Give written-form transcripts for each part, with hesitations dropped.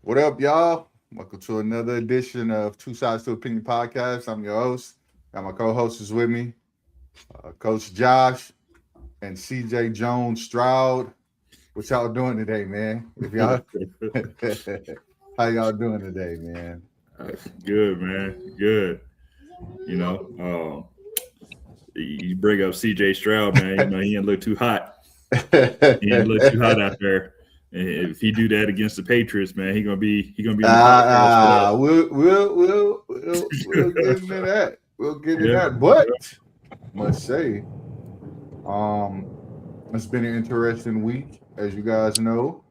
What up, y'all? Welcome to another edition of Two Sides to Opinion podcast. I'm your host. Got my co-hosts with me, Coach Josh and CJ Jones Stroud. What y'all doing today, man? If y'all, how y'all doing today, man? Good, man. Good. You know, you bring up CJ Stroud, man. You know, he didn't look too hot. He didn't look too hot out there. And if he do that against the Patriots, man, he gonna be on the podcast with us. We'll get into that. We'll get into Yeah. that. But must say, um, it's been an interesting week, as you guys know.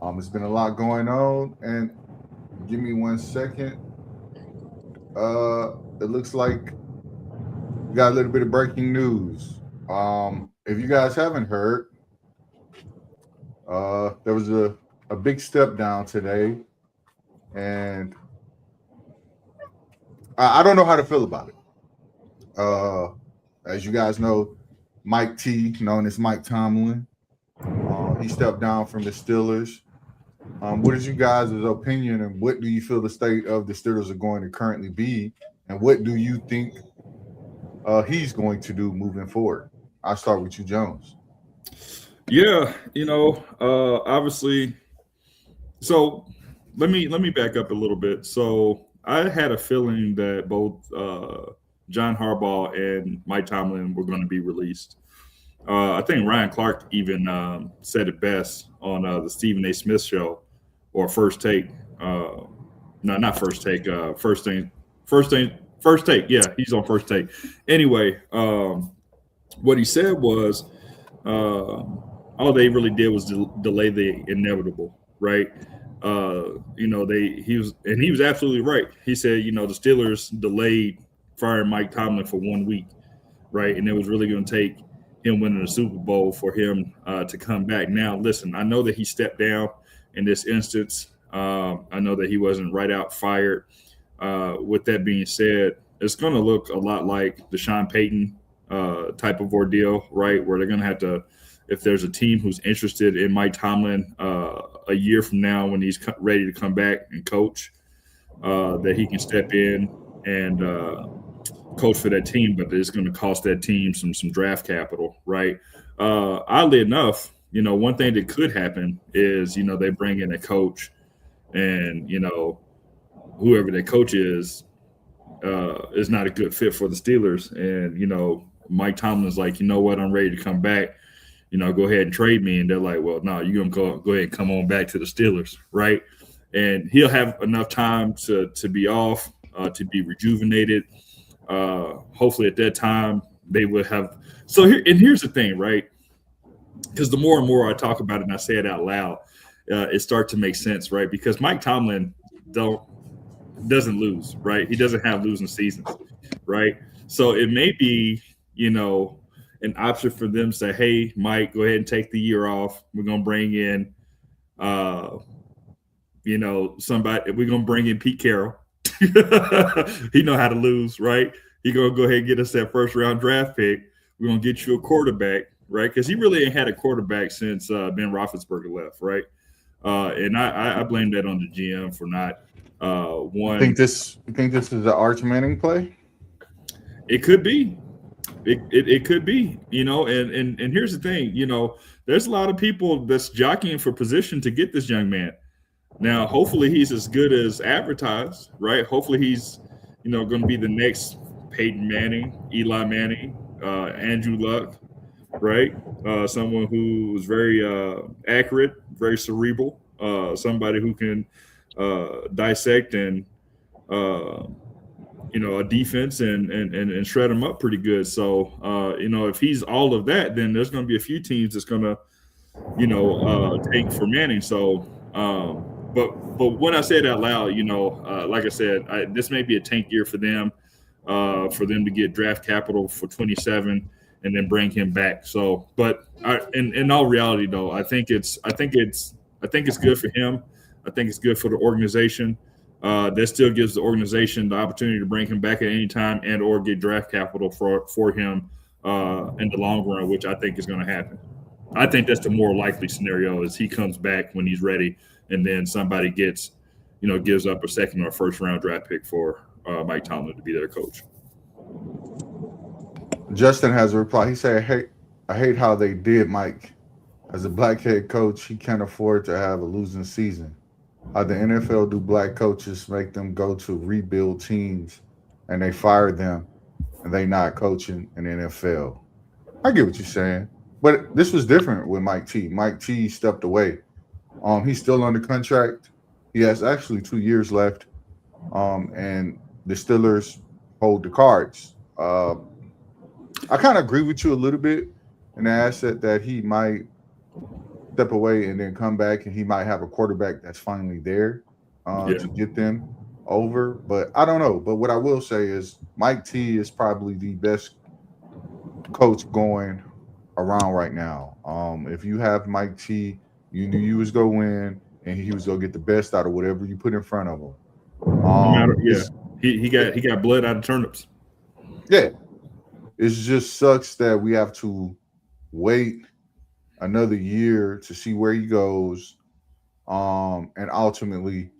It's been a lot going on, and give me 1 second. It looks like we got a little bit of breaking news. If you guys haven't heard, there was a big step down today, and I don't know how to feel about it. As you guys know, Mike T, known as Mike Tomlin, he stepped down from the Steelers. What is you guys' opinion, and what do you feel the state of the Steelers are going to currently be, and what do you think he's going to do moving forward? I'll start with you, Jones. Yeah. Obviously. So let me back up a little bit. So I had a feeling that both John Harbaugh and Mike Tomlin were going to be released. I think Ryan Clark even said it best on the Stephen A. Smith show or First Take. No, not First Take. First Take. Yeah, he's on First Take. Anyway, what he said was all they really did was delay the inevitable, right? He was absolutely right. He said, the Steelers delayed firing Mike Tomlin for 1 week, right? And it was really going to take him winning the Super Bowl for him to come back. Now, listen, I know that he stepped down in this instance. I know that he wasn't right out fired. With that being said, it's going to look a lot like the Sean Payton type of ordeal, right? Where they're going to have to, if there's a team who's interested in Mike Tomlin a year from now when he's ready to come back and coach, that he can step in and coach for that team, but it's going to cost that team some draft capital, right? Oddly enough, one thing that could happen is, they bring in a coach and, whoever that coach is not a good fit for the Steelers. And, Mike Tomlin's like, you know what, I'm ready to come back. Go ahead and trade me. And they're like, well, no, you're going to go ahead and come on back to the Steelers, right? And he'll have enough time to be off, to be rejuvenated. Hopefully at that time they would have. So here's the thing, right? Because the more and more I talk about it and I say it out loud, it starts to make sense, right? Because Mike Tomlin doesn't lose, right? He doesn't have losing seasons, right? So it may be, an option for them to say, hey, Mike, go ahead and take the year off. We're going to bring in, somebody. We're going to bring in Pete Carroll. He know how to lose, right? He going to go ahead and get us that first round draft pick. We're going to get you a quarterback, right? Because he really ain't had a quarterback since Ben Roethlisberger left, right? And I blame that on the GM for not one. You think this is an Arch Manning play? It could be. It could be, and here's the thing, there's a lot of people that's jockeying for position to get this young man. Now, hopefully he's as good as advertised, right? Hopefully he's, going to be the next Peyton Manning, Eli Manning, Andrew Luck, right? Someone who is very accurate, very cerebral, somebody who can dissect and a defense and shred them up pretty good. So, if he's all of that, then there's going to be a few teams that's going to, tank for Manning. So, but when I say it out loud, like I said, this may be a tank year for them to get draft capital for 27 and then bring him back. So, but in all reality, though, I think it's good for him. I think it's good for the organization. That still gives the organization the opportunity to bring him back at any time and or get draft capital for him in the long run, which I think is going to happen. I think that's the more likely scenario is he comes back when he's ready and then somebody gives up a second or first round draft pick for Mike Tomlin to be their coach. Justin has a reply. He said, I hate how they did Mike. As a black head coach, he can't afford to have a losing season. How the NFL do black coaches make them go to rebuild teams and they fire them and they not coaching in the NFL. I get what you're saying. But this was different with Mike T. Mike T stepped away. He's still under contract. He has actually 2 years left. And the Steelers hold the cards. I kind of agree with you a little bit in the asset that he might step away and then come back, and he might have a quarterback that's finally there to get them over. But I don't know. But what I will say is Mike T is probably the best coach going around right now. If you have Mike T, you knew you was going to win, and he was going to get the best out of whatever you put in front of him. He got blood out of turnips. Yeah. It just sucks that we have to wait another year to see where he goes. And ultimately,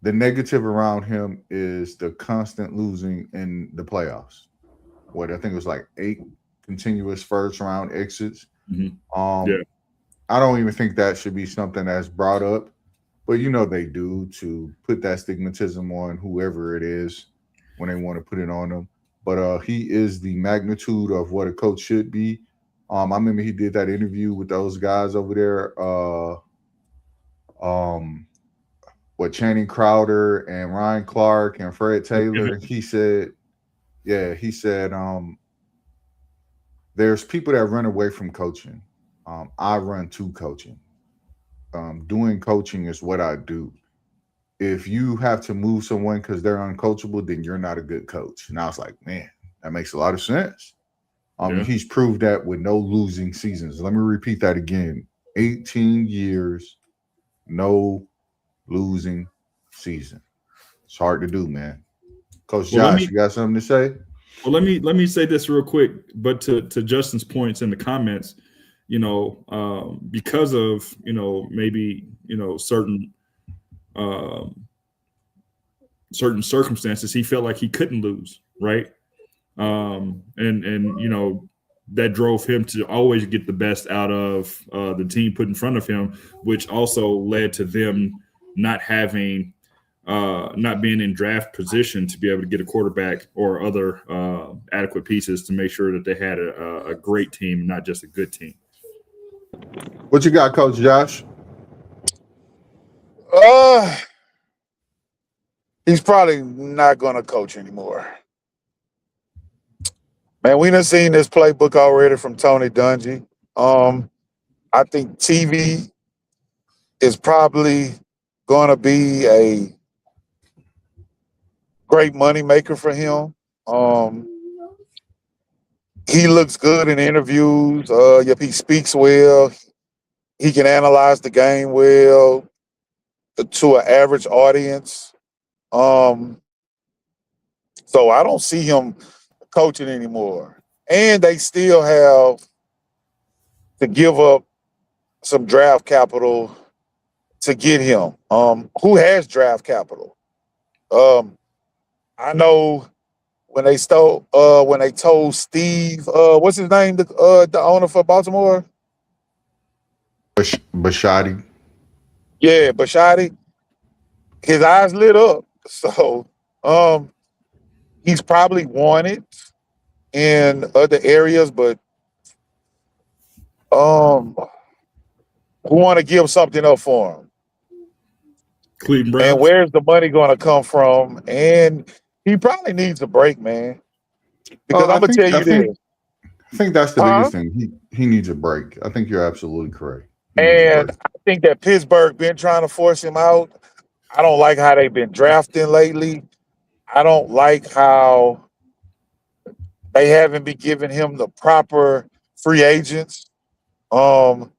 the negative around him is the constant losing in the playoffs. I think it was like 8 continuous first round exits. Mm-hmm. I don't even think that should be something that's brought up, but they do to put that stigmatism on whoever it is when they want to put it on them. But he is the magnitude of what a coach should be. I remember he did that interview with those guys over there. Channing Crowder and Ryan Clark and Fred Taylor. He said, there's people that run away from coaching. I run to coaching. Doing coaching is what I do. If you have to move someone because they're uncoachable, then you're not a good coach. And I was like, man, that makes a lot of sense. He's proved that with no losing seasons. Let me repeat that again. 18 years, no losing season. It's hard to do, man. Coach Josh, you got something to say? Well, let me say this real quick, but to Justin's points in the comments, because of maybe certain circumstances, he felt like he couldn't lose, right? And that drove him to always get the best out of the team put in front of him, which also led to them not being in draft position to be able to get a quarterback or other adequate pieces to make sure that they had a great team, not just a good team. What you got, Coach Josh? He's probably not going to coach anymore. Man, we done seen this playbook already from Tony Dungy. I think TV is probably going to be a great moneymaker for him. He looks good in interviews. He speaks well. He can analyze the game well to an average audience. So I don't see him coaching anymore. And they still have to give up some draft capital to get him. Who has draft capital? I know when they told Steve, what's his name, the owner for Baltimore? Bisciotti. Yeah, Bisciotti. His eyes lit up. So he's probably wanted in other areas, but who want to give something up for him? Cleveland Browns. And where's the money going to come from? And he probably needs a break, man. Because I'm gonna tell you this. I think that's the biggest thing. He needs a break. I think you're absolutely correct. And I think that Pittsburgh been trying to force him out. I don't like how they've been drafting lately. I don't like how they haven't been giving him the proper free agents. And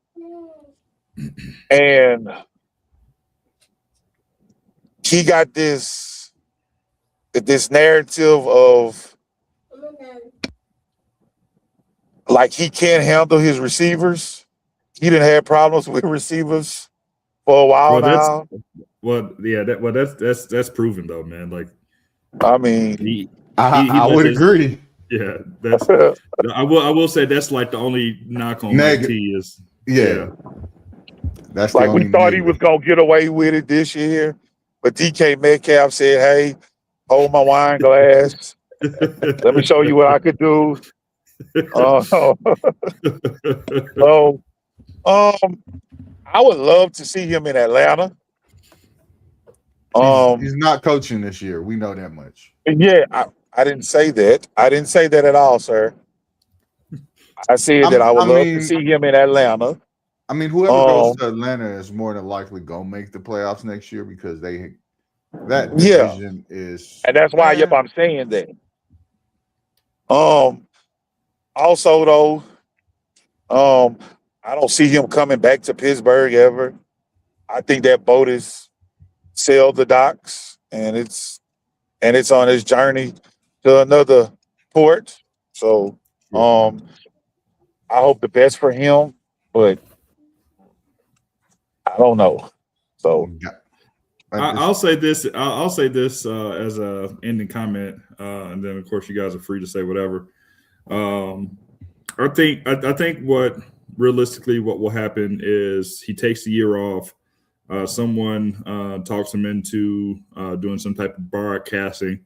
he got this narrative of like he can't handle his receivers. He didn't have problems with receivers for a while Well, that's now. that's proven though, man. Like I mean, he I let would his agree. yeah. That's I will say that's like the only knock on Mike Negative. T is Yeah, that's the like we only thought he was negative. gonna get away with it this year, but DK Metcalf said, "Hey, hold my wine glass. Let me show you what I could do." So, I would love to see him in Atlanta. He's not coaching this year. We know that much. Yeah, I didn't say that. I didn't say that at all, sir. I said that I would I love to mean, see him in Atlanta. whoever goes Um, to Atlanta is more than likely gonna make the playoffs next year because that yeah, division is and that's why, yep, I'm saying that. Um, Also though, I don't see him coming back to Pittsburgh ever. I think that boat is sailed the docks and it's on its journey to another port. So I hope the best for him, but I don't know. So I'll say this. I'll say this as a ending comment, and then of course you guys are free to say whatever. I think what realistically what will happen is he takes the year off. Someone talks him into doing some type of broadcasting.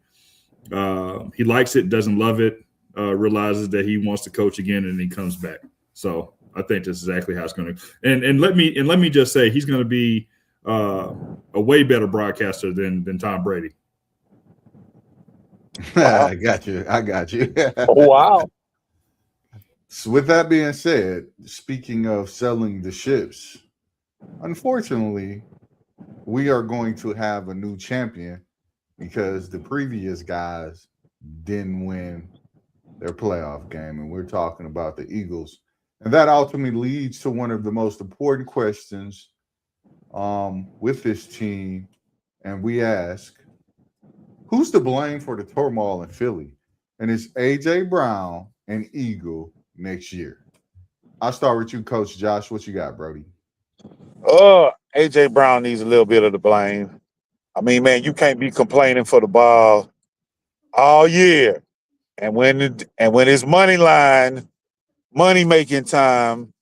He likes it, doesn't love it, realizes that he wants to coach again, and he comes back. So I think that's exactly how it's going to. And let me just say he's going to be a way better broadcaster than Tom Brady. I got you. wow. So with that being said, speaking of selling the ships, unfortunately, we are going to have a new champion because the previous guys didn't win their playoff game, and we're talking about the Eagles. And that ultimately leads to one of the most important questions with this team. And we ask, who's to blame for the turmoil in Philly? And it's AJ Brown and Eagle next year. I'll start with you, Coach Josh. What you got, Brody? AJ Brown needs a little bit of the blame. I mean, man, you can't be complaining for the ball all year. And when it's money making time,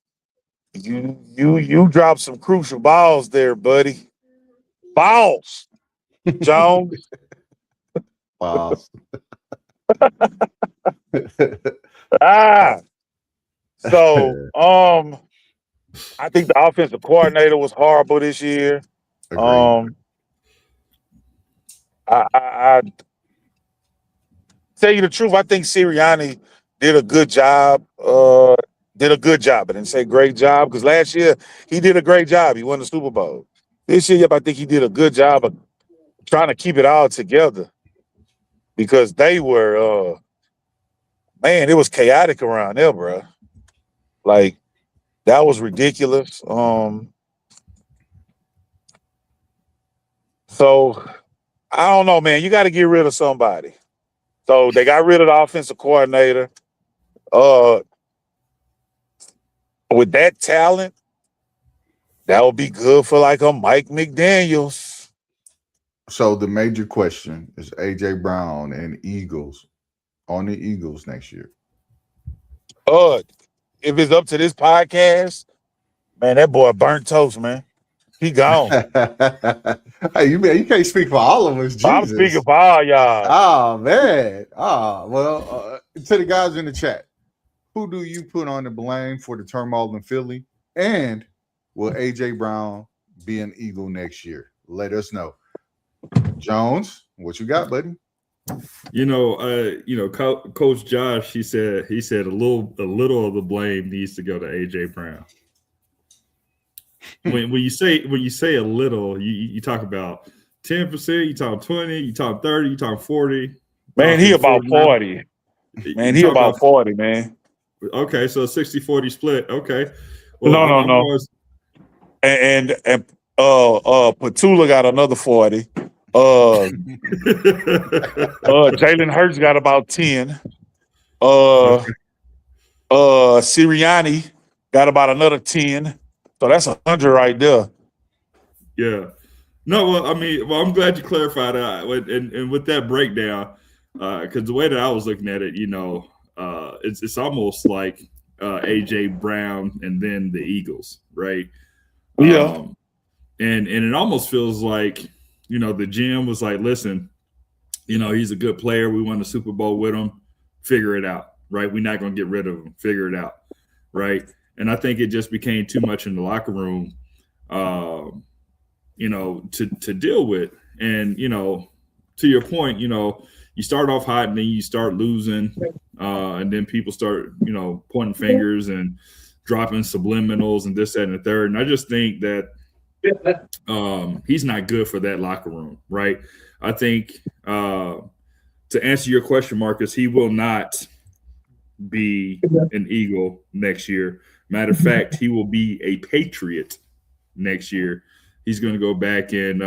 you drop some crucial balls there, buddy. Balls, Jones. Pause. Ah. So, I think the offensive coordinator was horrible this year. Agreed. I tell you the truth, I think Sirianni did a good job. I didn't say great job because last year he did a great job. He won the Super Bowl. This year, I think he did a good job of trying to keep it all together because they were, man, it was chaotic around there, bro. Like that was ridiculous. So I don't know, man. You got to get rid of somebody. So they got rid of the offensive coordinator. With that talent, that would be good for like a Mike McDaniels. So the major question is AJ Brown and Eagles on the Eagles next year. If it's up to this podcast, man, that boy burnt toast, man. He gone. Hey, you can't speak for all of us, Jesus. I'm speaking for all y'all. Oh man. Well, to the guys in the chat, who do you put on the blame for the turmoil in Philly? And will AJ Brown be an Eagle next year? Let us know. Jones, what you got, buddy? Coach Josh, he said a little of the blame needs to go to AJ Brown. when you say a little, you talk about 10%, you talk 20, you talk 30, you talk 40. Man, he about 40. Man, he about 40, man. Okay, so a 60-40 split. Okay. Well, no. And Petula got another 40. Jalen Hurts got about 10. Sirianni got about another 10. So that's 100 right there. Yeah. No, well, I mean, well, I'm glad you clarified that. And with that breakdown, because the way that I was looking at it, it's almost like AJ Brown and then the Eagles, right? Yeah. And it almost feels like, the GM was like, listen, he's a good player. We won the Super Bowl with him. Figure it out, right? We're not going to get rid of him. Figure it out, right? And I think it just became too much in the locker room, to deal with. And, to your point, you start off hot and then you start losing, and then people start, pointing fingers and dropping subliminals and this, that, and the third. And I just think that he's not good for that locker room, right? I think to answer your question, Marcus, he will not be an Eagle next year. Matter of fact, he will be a Patriot next year. He's going to go back and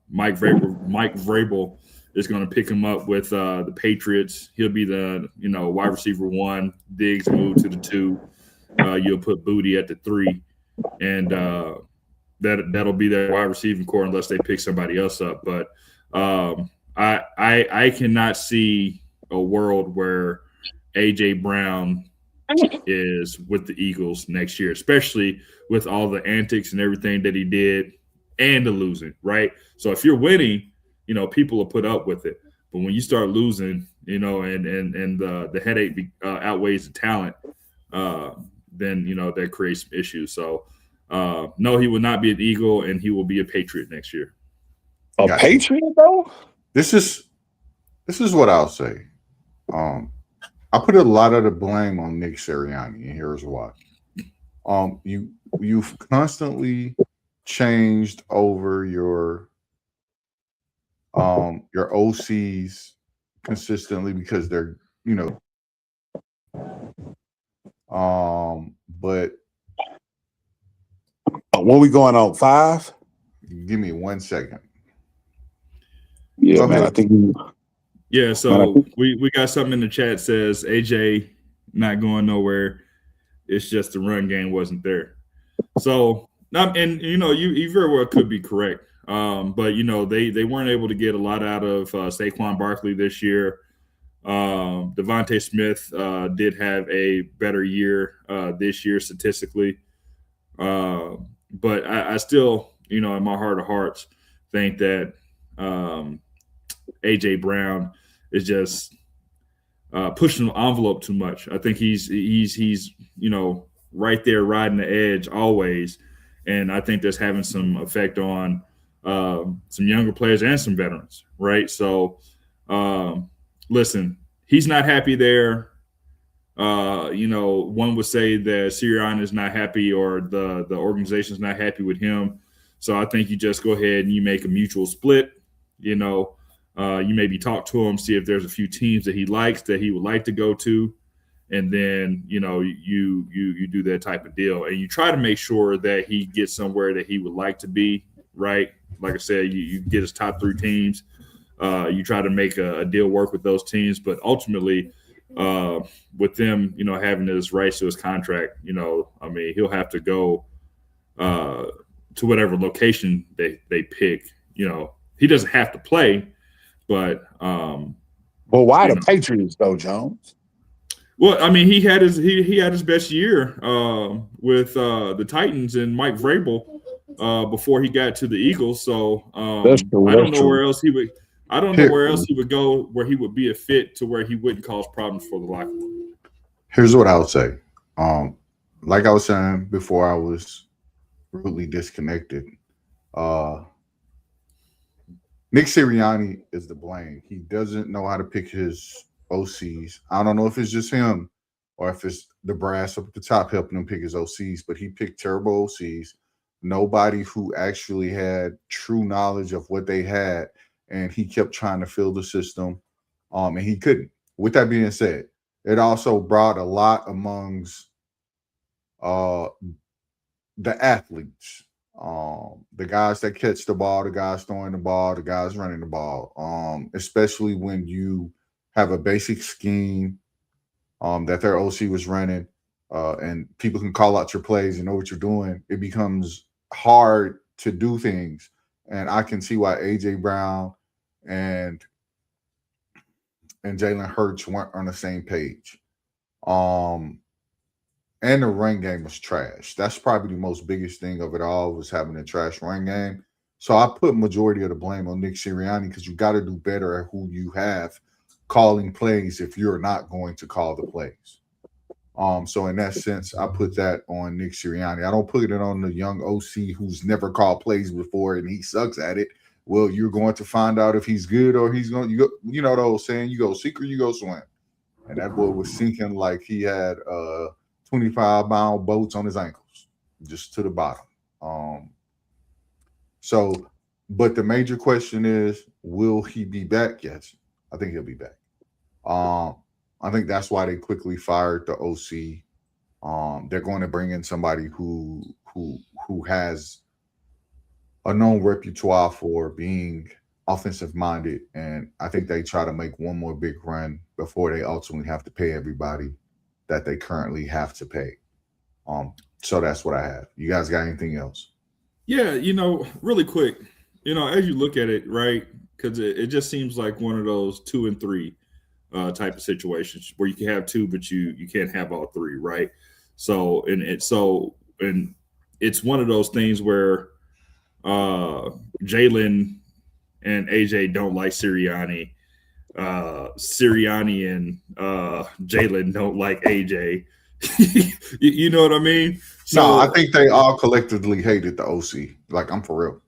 Mike Vrabel is going to pick him up with the Patriots. He'll be the wide receiver 1. Diggs move to the 2. You'll put Booty at the 3, and that'll be their wide receiving core unless they pick somebody else up. But I cannot see a world where AJ Brown is with the Eagles next year, especially with all the antics and everything that he did and the losing, right? So if you're winning, people will put up with it. But when you start losing, and the headache outweighs the talent, then that creates some issues. So no, he will not be an Eagle, and he will be a Patriot next year. A Patriot though? This is what I'll say. I put a lot of the blame on Nick Sirianni, and here's why. You've constantly changed over your OCs consistently because they're but what we going on 5? Give me 1 second. Yeah, man. I think. Yeah, so we got something in the chat says AJ not going nowhere. It's just the run game wasn't there. So, and you very well could be correct. But they weren't able to get a lot out of Saquon Barkley this year. Devontae Smith did have a better year this year statistically. But I still, in my heart of hearts, think that AJ Brown is just pushing the envelope too much. I think he's right there riding the edge always, and I think that's having some effect on some younger players and some veterans, right? So, listen, he's not happy there. One would say that Sirianni is not happy, or the organization is not happy with him. So I think you just go ahead and you make a mutual split. You maybe talk to him, see if there's a few teams that he likes that he would like to go to, and then you do that type of deal, and you try to make sure that he gets somewhere that he would like to be. Right, like I said, you get his top 3 teams. You try to make a deal work with those teams, but ultimately, with them, having his rights to his contract, he'll have to go to whatever location they pick. He doesn't have to play. But why the Patriots though, Jones? Well, he had his best year with the Titans and Mike Vrabel before he got to the Eagles. So I don't know where else he would. I don't know where else he would go where he would be a fit to where he wouldn't cause problems for the locker room. Here's what I would say. Like I was saying before, I was rudely disconnected. Nick Sirianni is to blame. He doesn't know how to pick his OCs. I don't know if it's just him or if it's the brass up at the top helping him pick his OCs, but he picked terrible OCs. Nobody who actually had true knowledge of what they had, and he kept trying to fill the system, and he couldn't. With that being said, it also brought a lot amongst the athletes. The guys that catch the ball, the guys throwing the ball, the guys running the ball, especially when you have a basic scheme that their OC was running, and people can call out your plays and know what you're doing. It becomes hard to do things, and I can see why AJ Brown and Jalen Hurts weren't on the same page. Um, and the run game was trash. That's probably the most biggest thing of it all, was having a trash run game. So I put majority of the blame on Nick Sirianni, because you got to do better at who you have calling plays if you're not going to call the plays. So in that sense, I put that on Nick Sirianni. I don't put it on the young OC who's never called plays before and he sucks at it. Well, you're going to find out if he's good or he's going. You know the old saying: you go seek or you go swim. And that boy was sinking like he had 25-pound boats on his ankles, just to the bottom. So, but the major question is, will he be back? Yes, I think he'll be back. I think that's why they quickly fired the OC. They're going to bring in somebody who has a known repertoire for being offensive minded, and I think they try to make one more big run before they ultimately have to pay everybody that they currently have to pay. So that's what I have. You guys got anything else? Yeah, really quick, as you look at it, right? Because it just seems like one of those 2 and 3 type of situations where you can have 2, but you can't have all 3, right? So and it's one of those things where Jalen and AJ don't like Sirianni. Sirianni and Jalen don't like AJ. You know what I mean? So, no, I think they all collectively hated the OC. Like, I'm for real.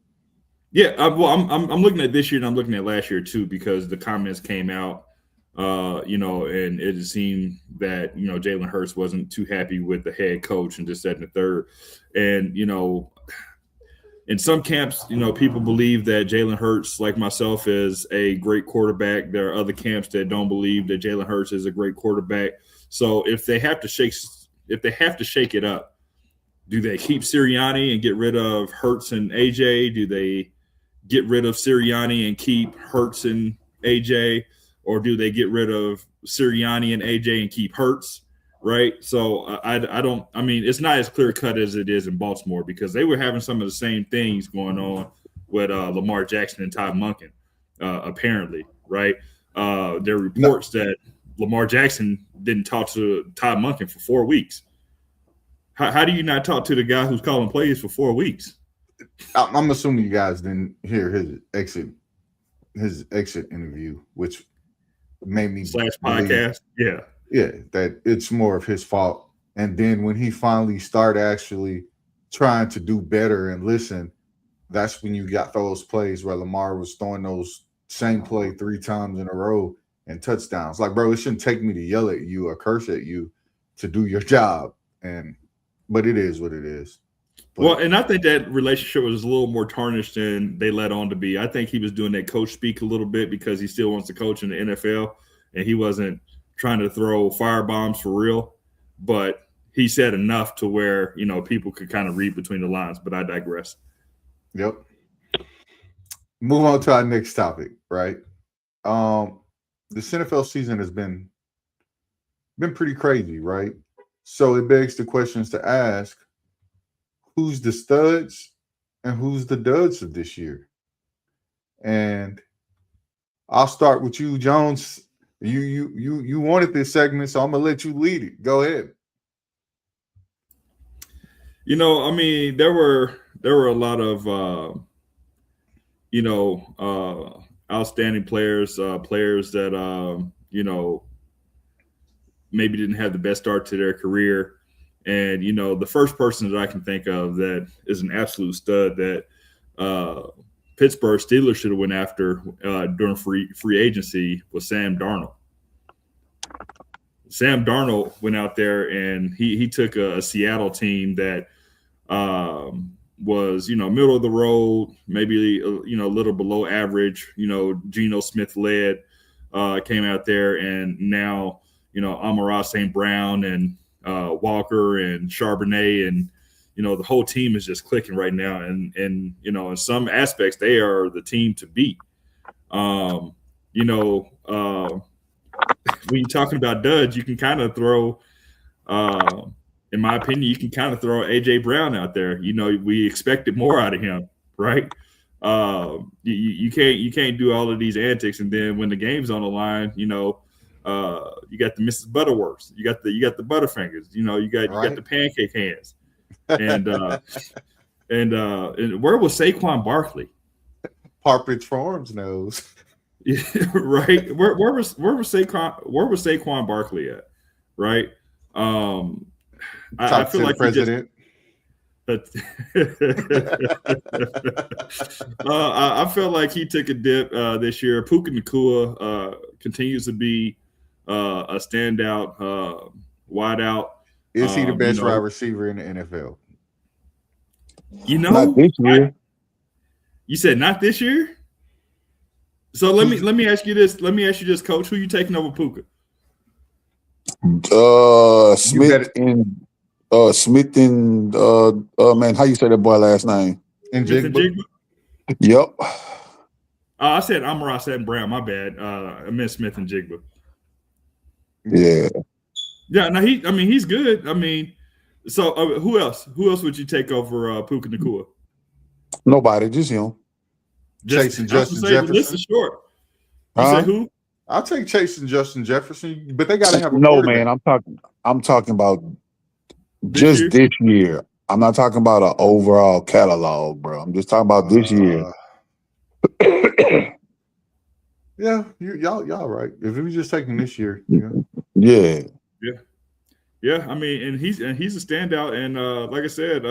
Yeah, I'm looking at this year and I'm looking at last year too, because the comments came out, and it seemed that Jalen Hurts wasn't too happy with the head coach and this, that, and the third, and in some camps, people believe that Jalen Hurts, like myself, is a great quarterback. There are other camps that don't believe that Jalen Hurts is a great quarterback. So if they have to shake it up, do they keep Sirianni and get rid of Hurts and AJ? Do they get rid of Sirianni and keep Hurts and AJ? Or do they get rid of Sirianni and AJ and keep Hurts? Right. So I mean, it's not as clear cut as it is in Baltimore, because they were having some of the same things going on with Lamar Jackson and Todd Monken, apparently. Right. There are reports that Lamar Jackson didn't talk to Todd Monken for 4 weeks. How do you not talk to the guy who's calling plays for 4 weeks? I'm assuming you guys didn't hear his exit interview, which made me / podcast. Yeah, that it's more of his fault. And then when he finally started actually trying to do better and listen, that's when you got those plays where Lamar was throwing those same play 3 times in a row and touchdowns. Like, bro, it shouldn't take me to yell at you or curse at you to do your job. But it is what it is. Well, and I think that relationship was a little more tarnished than they let on to be. I think he was doing that coach speak a little bit because he still wants to coach in the NFL, and he wasn't trying to throw fire bombs for real. But he said enough to where, people could kind of read between the lines. But I digress. Yep. Move on to our next topic, right? This NFL season has been pretty crazy, right? So it begs the questions to ask: who's the studs and who's the duds of this year? And I'll start with you, Jones. You wanted this segment, so I'm gonna let you lead it. Go ahead. I mean, there were a lot of outstanding players that maybe didn't have the best start to their career. And, the first person that I can think of that is an absolute stud that Pittsburgh Steelers should have went after during free agency was Sam Darnold. Sam Darnold went out there and he took a Seattle team that was, middle of the road, maybe, a little below average, Geno Smith led, came out there, and now, Amon-Ra St. Brown and Walker and Charbonnet and the whole team is just clicking right now, and in some aspects they are the team to beat. When you're talking about duds, you can kind of throw, in my opinion, you can kind of throw AJ Brown out there. We expected more out of him, right? You can't do all of these antics, and then when the game's on the line, you got the Mrs. Butterworths, you got the Butterfingers, you got the pancake hands, and where was Saquon Barkley? Partridge Farms knows. Yeah, right. Where was Saquon Barkley at? Right. I feel like president. I felt like he took a dip this year. Puka Nacua continues to be a standout wideout. Is he the best wide receiver in the NFL? Not this year. You said not this year? So let me ask you this. Let me ask you this, Coach. Who you taking over Puka? Smith and man, how you say that boy last name? Njigba. Yep. I said Amon-Ra St. Brown. My bad. I meant Smith and Jigba. Yeah. Yeah. No, he's good. I mean, so who else? Who else would you take over Puka Nacua? Nobody, just him. Chase and Justin Jefferson. The list is short. You say who? I'll take Chase and Justin Jefferson, but they got to have a no man. I'm talking about this year. I'm not talking about an overall catalog, bro. I'm just talking about this year. Yeah, y'all right. If we just taking this year, yeah. I mean, and he's a standout, and like I said,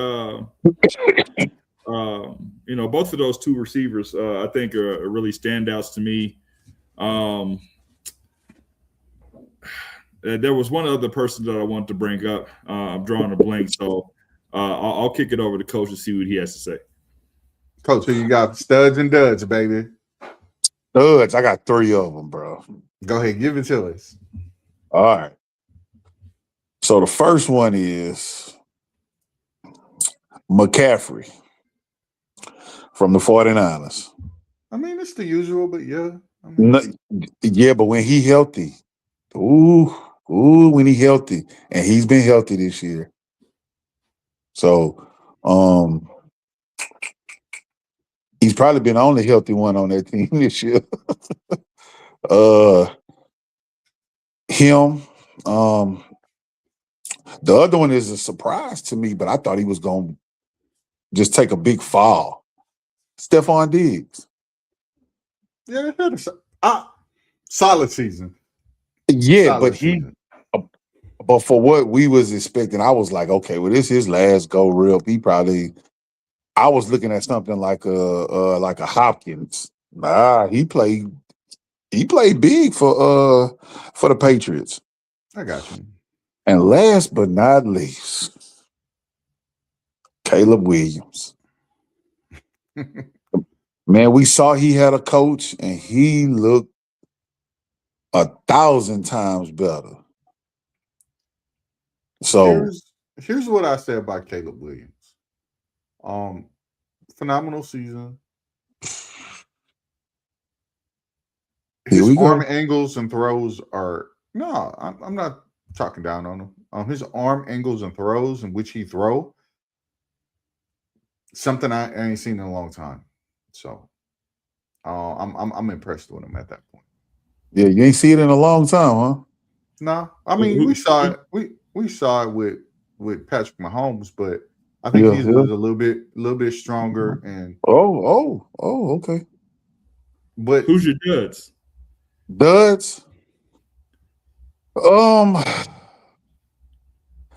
both of those two receivers, I think, are really standouts to me. There was one other person that I wanted to bring up. I'm drawing a blank, so I'll kick it over to Coach to see what he has to say. Coach, who you got? Studs and duds, baby. Studs. I got 3 of them, bro. Go ahead, give it to us. All right. So the first one is McCaffrey from the 49ers. I mean, it's the usual, but yeah. But when he healthy, when he healthy, and he's been healthy this year. So, he's probably been the only healthy one on that team this year. Him. The other one is a surprise to me, but I thought he was going to just take a big fall. Stephon Diggs. Yeah, they had a solid season. Yeah, solid season. But for what we was expecting, I was like, okay, well, this is his last go real. I was looking at something like a Hopkins. Nah, he played big for the Patriots. I got you. And last but not least, Caleb Williams. Man, we saw he had a coach, and he looked 1,000 times better. So here's what I say about Caleb Williams. Phenomenal season. His arm angles and throws are I'm not talking down on him. His arm angles and throws in which he throw, something I ain't seen in a long time. So I'm impressed with him at that point. Yeah, you ain't seen it in a long time, huh? No, I mean we saw it. We saw it with Patrick Mahomes, but I think he's a little bit stronger. And okay. But who's your duds? Duds.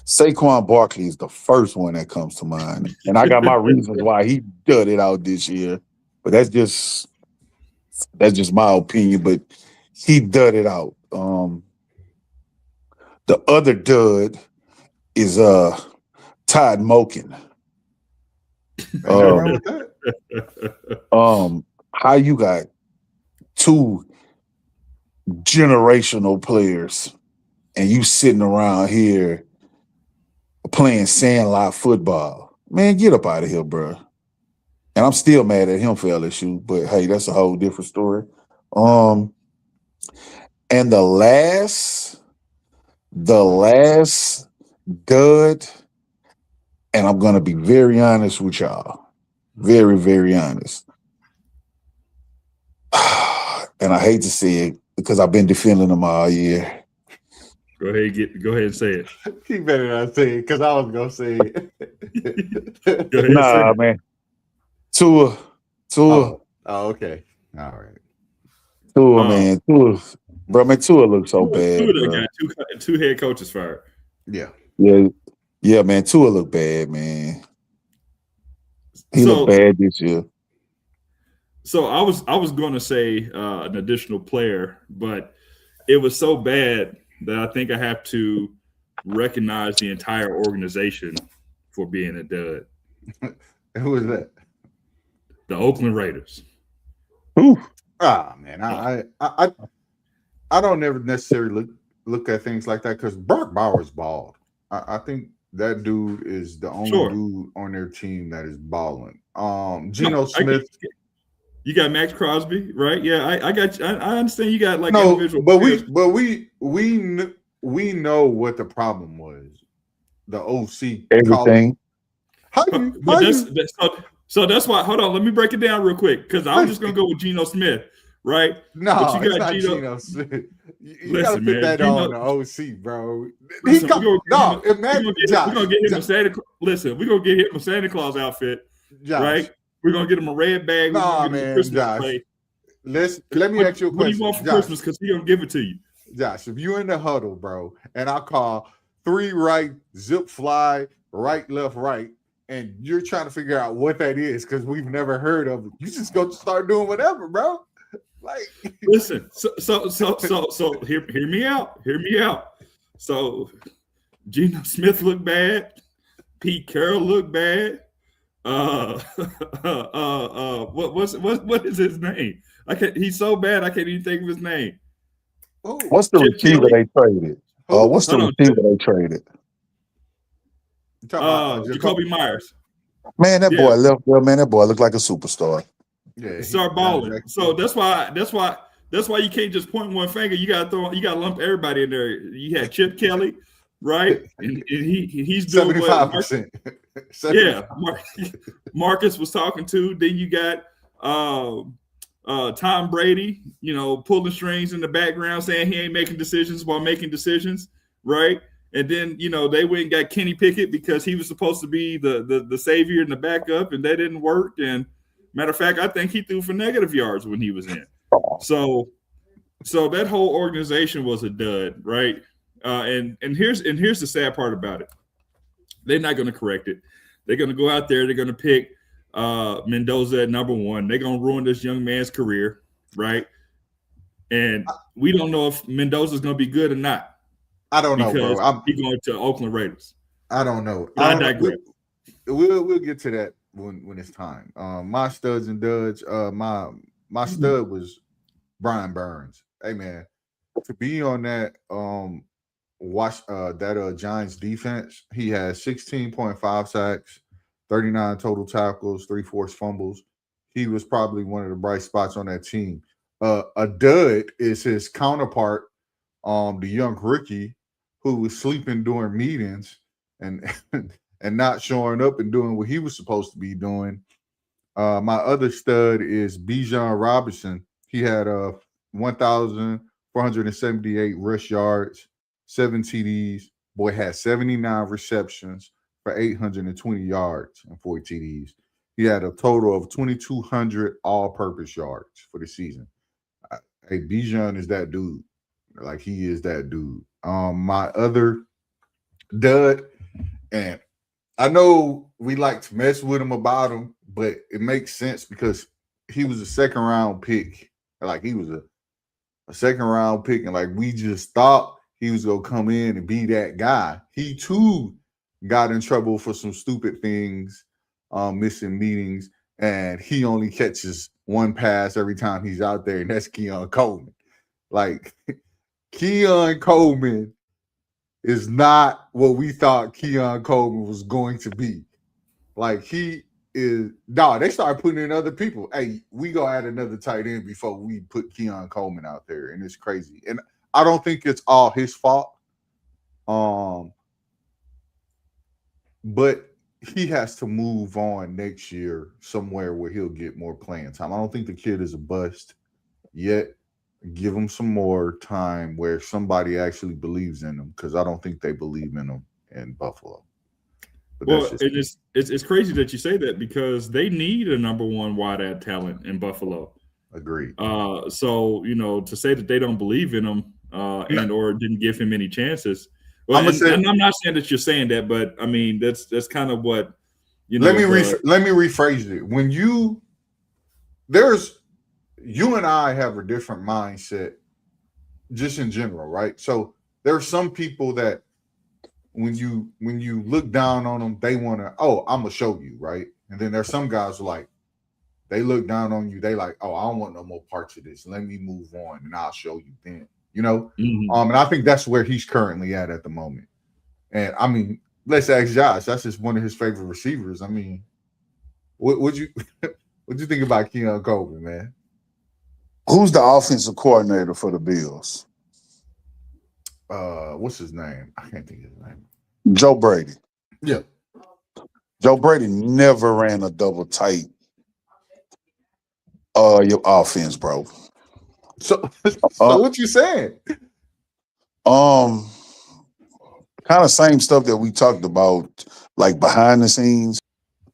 Saquon Barkley is the first one that comes to mind, and I got my reasons why he dud it out this year. But that's just my opinion. But he dud it out. The other dud is Todd Moken. How you got 2 generational players and you sitting around here playing sandlot football? Man, get up out of here, bro. And I'm still mad at him for LSU, but hey, that's a whole different story. And the last dud, and I'm gonna be very honest with y'all. Very, very honest. And I hate to say it because I've been defending him all year. Go ahead and say it. He better not say it because I was gonna say it. Go ahead and say Nah, it. man. Tua. Oh, okay. All right. Tua, man. Tua. Bro, man, Tua looks so bad. Tua Bro. got two head coaches fired. Yeah. Yeah, man. Tua look bad, man. He looked bad this year. So I was going to say an additional player, but it was so bad that I think I have to recognize the entire organization for being a dud. Who was that? The Oakland Raiders. Ooh. Ah, man, I don't ever necessarily look at things like that because Brock Bowers balled. I think that dude is the only dude on their team that is balling. Geno Smith. You got Max Crosby, right? Yeah, I got you. I understand you got like individual players. we know what the problem was. The OC everything. So that's why. Hold on, let me break it down real quick because I was just gonna go with Geno Smith, right? No, it's not Geno Smith. You gotta put that on the OC, bro. We're gonna get him a Santa. Listen, we're gonna get him a Santa Claus outfit, Josh. Right? We're gonna get him a red bag. Nah, man, Josh. Let me ask you a question. What do you want for Christmas? Because he's gonna give it to you. Josh, if you're in the huddle, bro, and I call 3 right, zip fly, right, left, right, and you're trying to figure out what that is because we've never heard of it, you just go start doing whatever, bro. Like, listen, so hear me out. Hear me out. So Geno Smith looked bad. Pete Carroll looked bad. What is his name? He's so bad I can't even think of his name. What's the receiver they traded? What's the receiver they traded? Jacoby Myers. Man, that boy left there. Man, that boy looked like a superstar. Yeah, start balling. So that's why you can't just point one finger. You gotta lump everybody in there. You had Chip Kelly, right? And he's doing 75%. Yeah, Marcus was talking to. Then you got Tom Brady, pulling strings in the background, saying he ain't making decisions while making decisions, right? And then they went and got Kenny Pickett because he was supposed to be the savior and the backup, and that didn't work. And matter of fact, I think he threw for negative yards when he was in. So that whole organization was a dud, right? And here's the sad part about it. They're not going to correct it. They're going to go out there. They're going to pick Mendoza at number 1. They're going to ruin this young man's career, right? And we don't know if Mendoza's going to be good or not. I don't know, bro. He's going to Oakland Raiders. I don't know. I digress. We'll get to that when it's time. My studs and duds. My stud was Brian Burns. Hey man, to be on that Giants defense, he had 16.5 sacks, 39 total tackles, 3 forced fumbles. He was probably one of the bright spots on that team. A dud is his counterpart, the young rookie who was sleeping during meetings and not showing up and doing what he was supposed to be doing. My other stud is Bijan Robinson. He had 1,478 rush yards, 7 TDs. Boy had 79 receptions for 820 yards and 4 TDs. He had a total of 2,200 all-purpose yards for the season. Hey, Bijan is that dude. Like, he is that dude. My other dud, and I know we like to mess with him about him, but it makes sense because he was a second-round pick. Like, he was a second-round pick, and, like, we just thought he was going to come in and be that guy. He, too, got in trouble for some stupid things, missing meetings, and he only catches one pass every time he's out there, and that's Keon Coleman. Like, Keon Coleman is not what we thought Keon Coleman was going to be. Like, he is – no, they started putting in other people. Hey, we go add another tight end before we put Keon Coleman out there, and it's crazy. And I don't think it's all his fault. But he has to move on next year somewhere where he'll get more playing time. I don't think the kid is a bust yet. Give him some more time where somebody actually believes in him, because I don't think they believe in him in Buffalo. But Well, it's crazy that you say that, because they need a number one wide out talent in Buffalo. agreed. So to say that they don't believe in him and or didn't give him any chances. Well, and I'm not saying that you're saying that, but I mean that's kind of what Let me rephrase it. When you and I have a different mindset, just in general, right? So there are some people that when you look down on them, they want to, oh, I'm gonna show you, right? And then there's some guys who like, they look down on you, they like, oh, I don't want no more parts of this. Let me move on and I'll show you then. And I think that's where he's currently at the moment. And I mean, let's ask Josh. That's just one of his favorite receivers. I mean, what'd you think about Keon Coleman, man? Who's the offensive coordinator for the Bills? What's his name? I can't think of his name. Joe Brady. Yeah. Joe Brady never ran a double tight your offense, bro. So what you saying? Kind of same stuff that we talked about, like behind the scenes.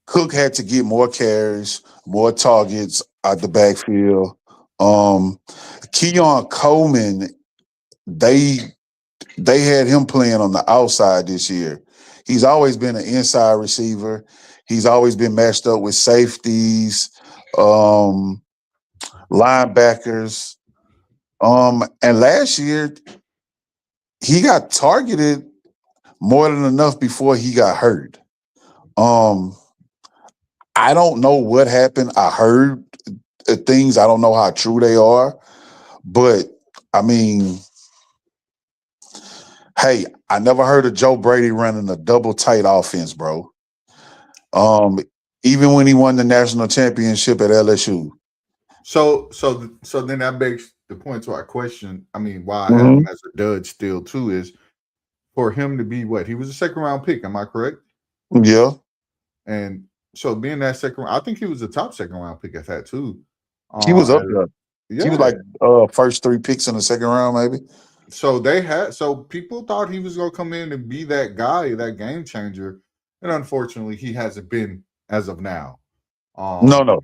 Cook had to get more carries, more targets out the backfield. Keon Coleman, they had him playing on the outside this year. He's always been an inside receiver. He's always been matched up with safeties, linebackers. And last year, he got targeted more than enough before he got hurt. I don't know what happened. I heard things. I don't know how true they are. But, I mean, hey, I never heard of Joe Brady running a double tight offense, bro. Even when he won the national championship at LSU. So then that begs the point to our question. I mean, why I have him as a dud still too is for him to be what? He was a second round pick, am I correct? Yeah. And so being that second round, I think he was a top second round pick at that too. He was up there. Yeah. He was like first 3 picks in the second round, maybe. So people thought he was gonna come in and be that guy, that game changer. And unfortunately, he hasn't been as of now. No.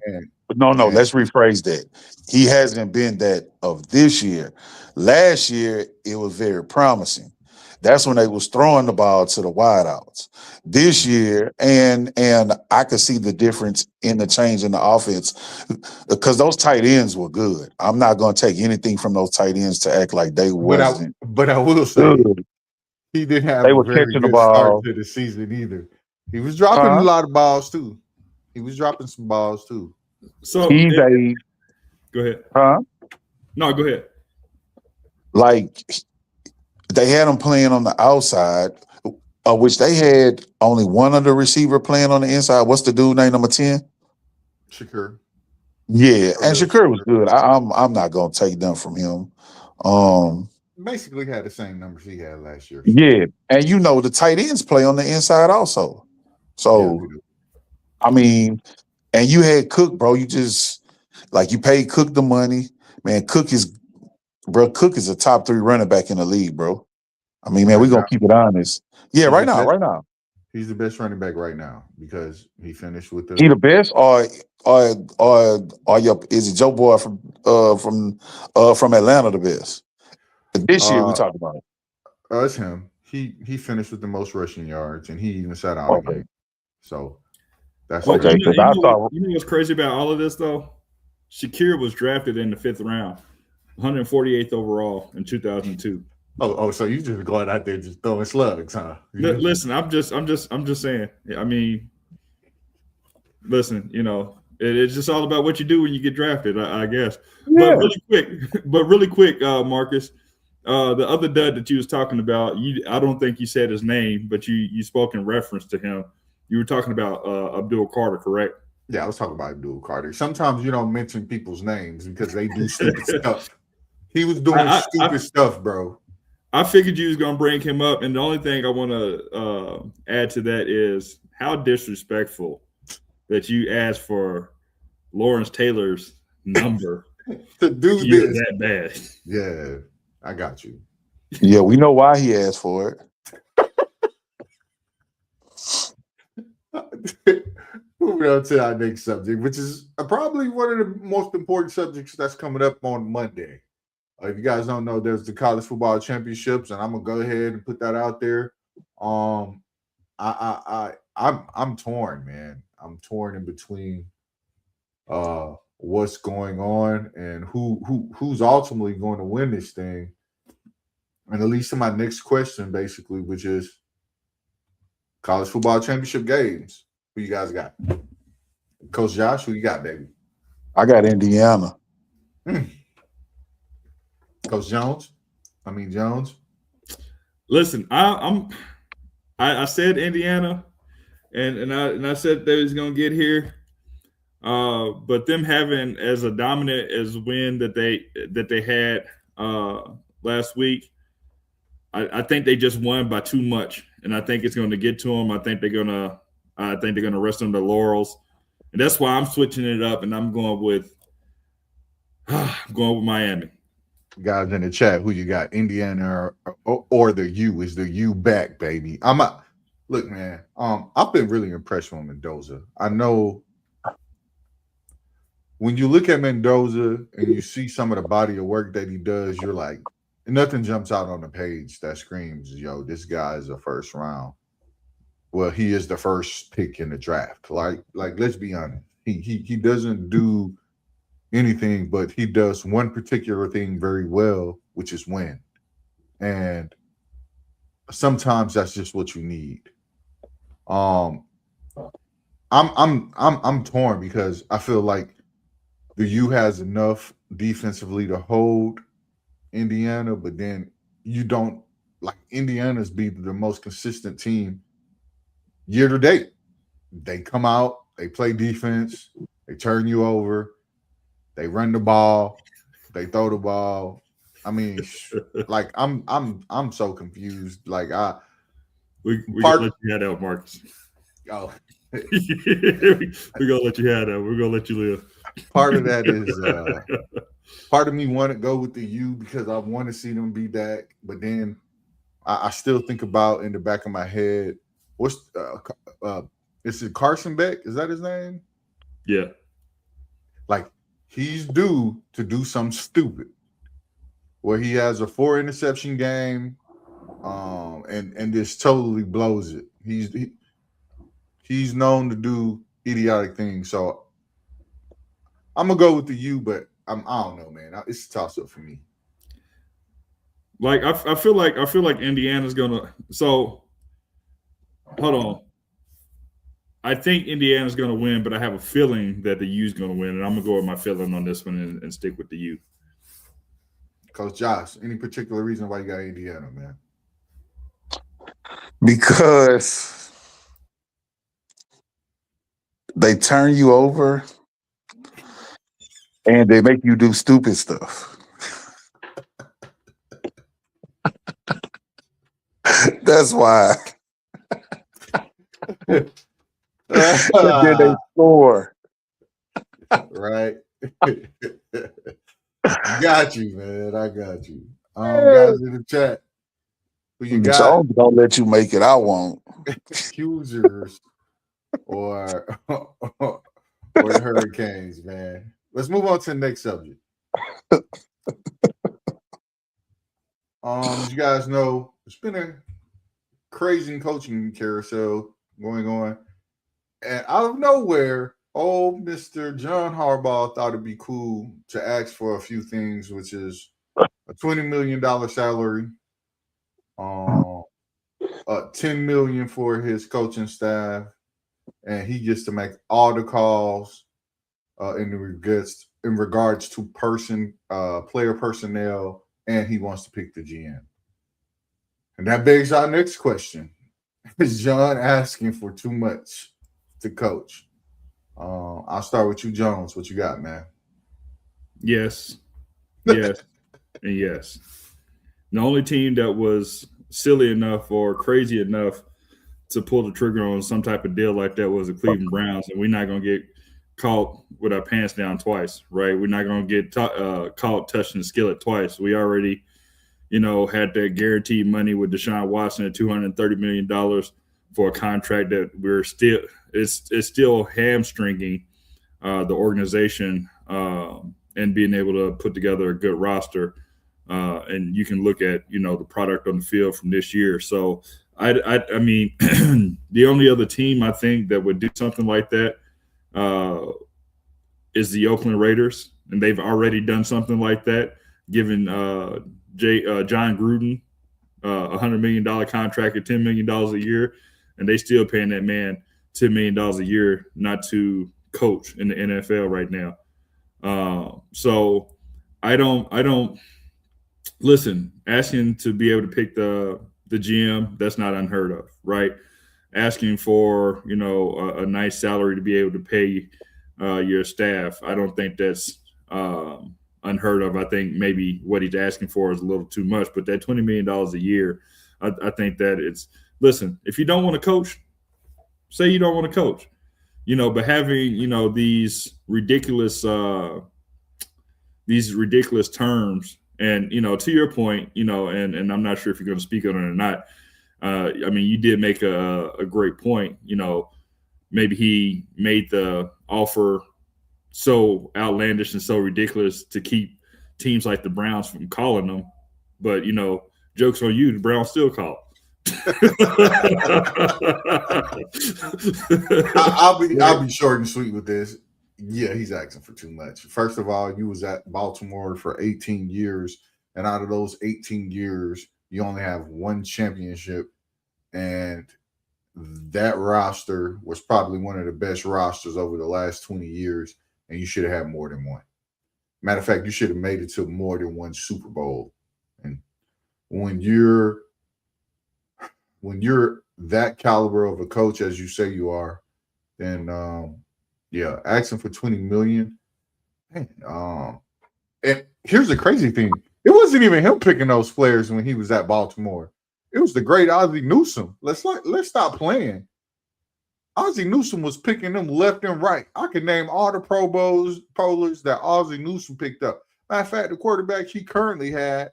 Let's rephrase that. He hasn't been that of this year. Last year, it was very promising. That's when they was throwing the ball to the wideouts. This year, and I could see the difference in the change in the offense because those tight ends were good. I'm not going to take anything from those tight ends to act like they wasn't. But I will say good. He didn't have a very good start to the season either. He was dropping a lot of balls too. He was dropping some balls too. So go ahead. No, go ahead. Like they had him playing on the outside, which they had only one other receiver playing on the inside. What's the dude named number 10? Shakur. Yeah, and Shakur was good. I'm not gonna take them from him. Basically had the same numbers he had last year. Yeah, and the tight ends play on the inside also. So, I mean, and you had Cook, bro. You just you paid Cook the money, man. Cook is a top 3 running back in the league, bro. I mean, man, we're gonna keep it honest. Yeah, right now. He's the best running back right now because he finished with the. He the best, or is it Joe Boy from Atlanta the best? This year we talked about it. It's him. He finished with the most rushing yards, and he even sat out a game. So that's okay. You know what's crazy about all of this though? Shakir was drafted in the 5th round, 148th overall in 2002. Oh, so you just going out there just throwing slugs, huh? Listen, I'm just saying. I mean, listen, it's just all about what you do when you get drafted, I guess. Yeah. But really quick, Marcus, the other dud that you was talking about, I don't think you said his name, but you spoke in reference to him. You were talking about Abdul Carter, correct? Yeah, I was talking about Abdul Carter. Sometimes you don't mention people's names because they do stupid stuff. He was doing stupid stuff, bro. I figured you was going to bring him up, and the only thing I want to add to that is how disrespectful that you asked for Lawrence Taylor's number to do you this. that bad. Yeah, I got you. Yeah, we know why he asked for it. Moving on to our next subject, which is probably one of the most important subjects that's coming up on Monday. If you guys don't know, there's the college football championships, and I'm gonna go ahead and put that out there. I'm torn, man. I'm torn in between what's going on and who's ultimately going to win this thing. And at least to my next question, basically, which is college football championship games. Who you guys got? Coach Josh, who you got, baby? I got Indiana. Coach Jones. Listen, I said Indiana, and I said they was gonna get here. But them having as a dominant as win that they had last week, I think they just won by too much, and I think it's going to get to them. I think they're gonna rest on their laurels, and that's why I'm switching it up, and I'm going with Miami. Guys in the chat, who you got? Indiana or the U? Is the U back, baby? Look, man. I've been really impressed with Mendoza. I know when you look at Mendoza and you see some of the body of work that he does, you're like, nothing jumps out on the page that screams, yo, this guy is a first round. Well, he is the first pick in the draft. Like let's be honest. He doesn't do anything, but he does one particular thing very well, which is win. And sometimes that's just what you need. I'm torn because I feel like the U has enough defensively to hold Indiana, but then you don't like Indiana's be the most consistent team year to date. They come out, they play defense, they turn you over, they run the ball, they throw the ball. I mean, like I'm so confused. Like we gonna let you have that, Marcus. Oh, we're gonna let you have that. We're gonna let you live. Part of that is part of me want to go with the U because I want to see them be back, but then I still think about in the back of my head, what's is it Carson Beck? Is that his name? Yeah. Like he's due to do something stupid where he has a 4 interception game, and just totally blows it. He's known to do idiotic things, so I'm gonna go with the U, but I don't know, man. It's a toss up for me. Like I feel like Indiana's gonna. So hold on. I think Indiana's gonna win, but I have a feeling that the U's gonna win, and I'm gonna go with my feeling on this one and stick with the U. Coach Josh, any particular reason why you got Indiana, man? Because they turn you over and they make you do stupid stuff. That's why. And then they score. Right. Got you, man. I got you. Guys in the chat, who you got? Jones don't let you make it. I won't. Accusers or the Hurricanes, man. Let's move on to the next subject. As you guys know, it's been a crazy coaching carousel going on, and out of nowhere, old Mr. John Harbaugh thought it'd be cool to ask for a few things, which is a $20 million salary, $10 million for his coaching staff, and he gets to make all the calls in regards to player personnel, and he wants to pick the GM. And that begs our next question: is John asking for too much to coach? I'll start with you, Jones. What you got, man? Yes, and yes. The only team that was silly enough or crazy enough to pull the trigger on some type of deal like that was the Cleveland Browns, and we're not going to get caught with our pants down twice, right? We're not going to get caught touching the skillet twice. We already, had that guaranteed money with Deshaun Watson at $230 million for a contract that it's still hamstringing the organization and being able to put together a good roster. And you can look at, the product on the field from this year. So, I mean, the only other team I think that would do something like that is the Oakland Raiders, and they've already done something like that, given John Gruden a $100 million contract at $10 million a year, and they still paying that man $10 million a year not to coach in the NFL right now. So I don't listen. Asking to be able to pick the GM, that's not unheard of, right? Asking for a nice salary to be able to pay your staff, I don't think that's unheard of. I think maybe what he's asking for is a little too much, but that $20 million a year, I think that it's listen. If you don't want to coach, say you don't want to coach, but having these ridiculous terms. And, to your point, and I'm not sure if you're going to speak on it or not. I mean, you did make a great point. Maybe he made the offer so outlandish and so ridiculous to keep teams like the Browns from calling them. But, joke's on you, the Browns still call. I'll be short and sweet with this. Yeah, he's asking for too much. First of all, you was at Baltimore for 18 years, and out of those 18 years, you only have one championship, and that roster was probably one of the best rosters over the last 20 years, and you should have had more than one. Matter of fact, you should have made it to more than one Super Bowl. And when you're that caliber of a coach as you say you are, then yeah, asking for $20 million. Man, and here's the crazy thing: it wasn't even him picking those players when he was at Baltimore. It was the great Ozzie Newsome. Let's stop playing. Ozzie Newsome was picking them left and right. I can name all the Pro Bowlers that Ozzie Newsome picked up. Matter of fact, the quarterback he currently had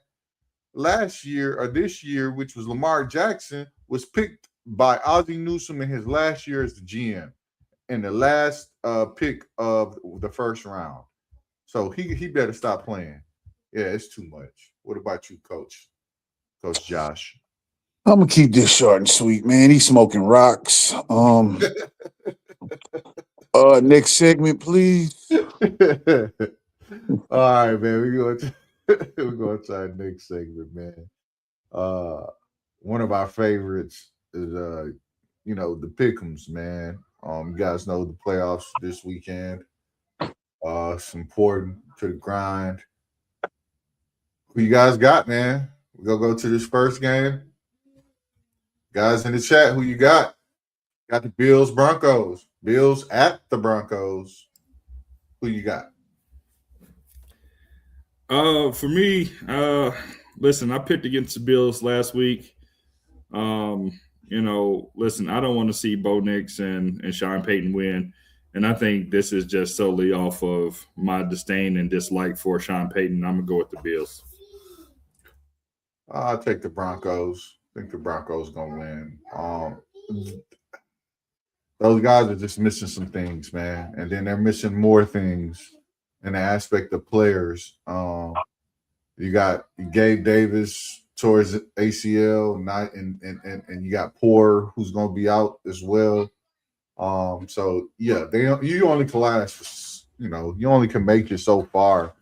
last year or this year, which was Lamar Jackson, was picked by Ozzie Newsome in his last year as the GM. In the last pick of the first round. So he better stop playing. Yeah, it's too much. What about you, Coach Josh? I'm gonna keep this short and sweet, man. He's smoking rocks. Next segment, please. All right, man. We're going to our next segment, man. One of our favorites is the Pick'ems, man. You guys know the playoffs this weekend. It's important to the grind. Who you guys got, man? We're going to go to this first game. Guys in the chat, who you got? Got the Bills, Broncos. Bills at the Broncos. Who you got? For me, listen, I picked against the Bills last week. Listen, I don't want to see Bo Nix and Sean Payton win. And I think this is just solely off of my disdain and dislike for Sean Payton. I'm going to go with the Bills. I'll take the Broncos. I think the Broncos going to win. Those guys are just missing some things, man. And then they're missing more things in the aspect of players. You got Gabe Davis towards ACL, and you got Poor, who's going to be out as well. So yeah, you only can last, you only can make it so far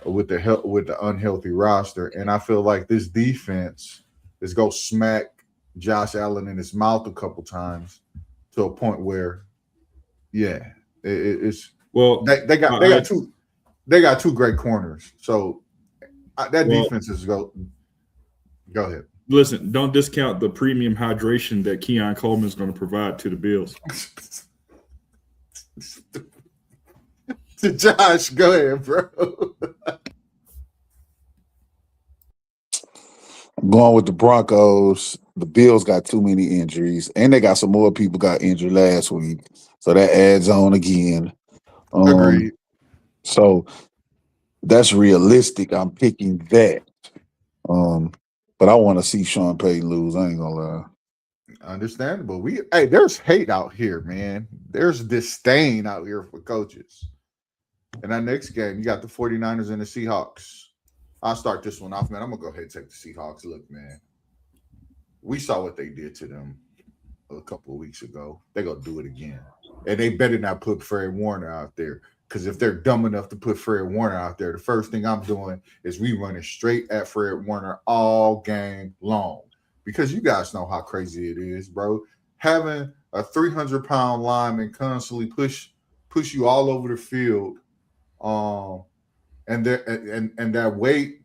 with the unhealthy roster. And I feel like this defense is going to smack Josh Allen in his mouth a couple times to a point where, yeah, it's well they got two great corners. So that defense is go ahead. Listen, don't discount the premium hydration that Keon Coleman is going to provide to the Bills. Josh, go ahead, bro. Going with the Broncos. The Bills got too many injuries, and they got some more people got injured last week, so that adds on again. Agreed. So that's realistic. I'm picking that. But I want to see Sean Payton lose. I ain't gonna lie. Understandable. There's hate out here, man. There's disdain out here for coaches. And that next game, you got the 49ers and the Seahawks. I'll start this one off, man. I'm gonna go ahead and take the Seahawks. Look, man, we saw what they did to them a couple of weeks ago. They're gonna do it again. And they better not put Fred Warner out there. Because if they're dumb enough to put Fred Warner out there, the first thing I'm doing is we running straight at Fred Warner all game long. Because you guys know how crazy it is, bro. Having a 300-pound lineman constantly push you all over the field, and that weight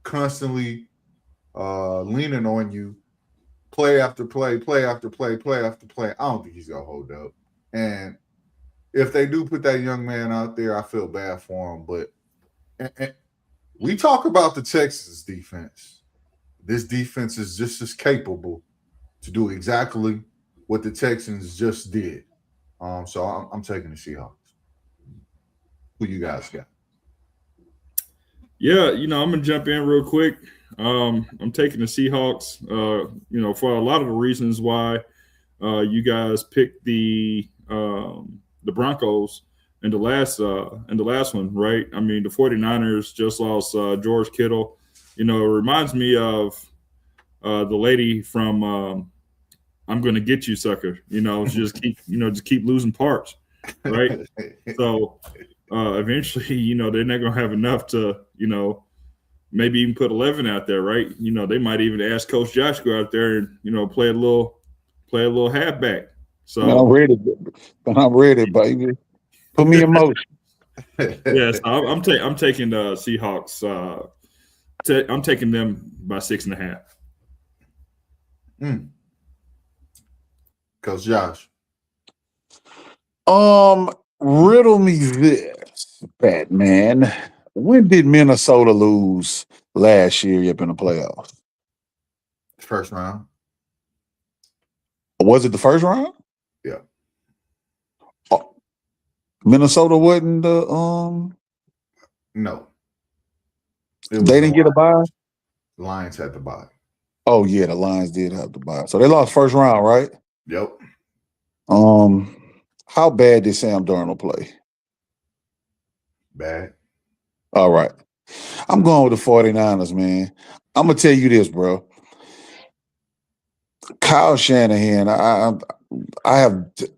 constantly leaning on you, play after play, play after play, play after play. I don't think he's gonna hold up. And if they do put that young man out there, I feel bad for him. But and we talk about the Texans defense. This defense is just as capable to do exactly what the Texans just did. So I'm taking the Seahawks. Who you guys got? Yeah, I'm gonna jump in real quick. I'm taking the Seahawks. For a lot of the reasons why you guys picked the Broncos in the last one, right? I mean, the 49ers just lost George Kittle. It reminds me of the lady from I'm Gonna Get You, Sucker. Just keep losing parts, right? So eventually, they're not gonna have enough to, maybe even put 11 out there, right? They might even ask Coach Josh to go out there and play a little halfback. So I'm ready, baby. Put me in motion. Yes, I'm taking the Seahawks. I'm taking them by 6.5. Coach Josh. Riddle me this, Batman. When did Minnesota lose last year up in the playoffs? First round. Was it the first round? Yeah. Minnesota wasn't the No. They didn't get a bye? Lions had the bye. Oh yeah, the Lions did have the bye. So they lost first round, right? Yep. How bad did Sam Darnold play? Bad. All right. I'm going with the 49ers, man. I'm gonna tell you this, bro. Kyle Shanahan, I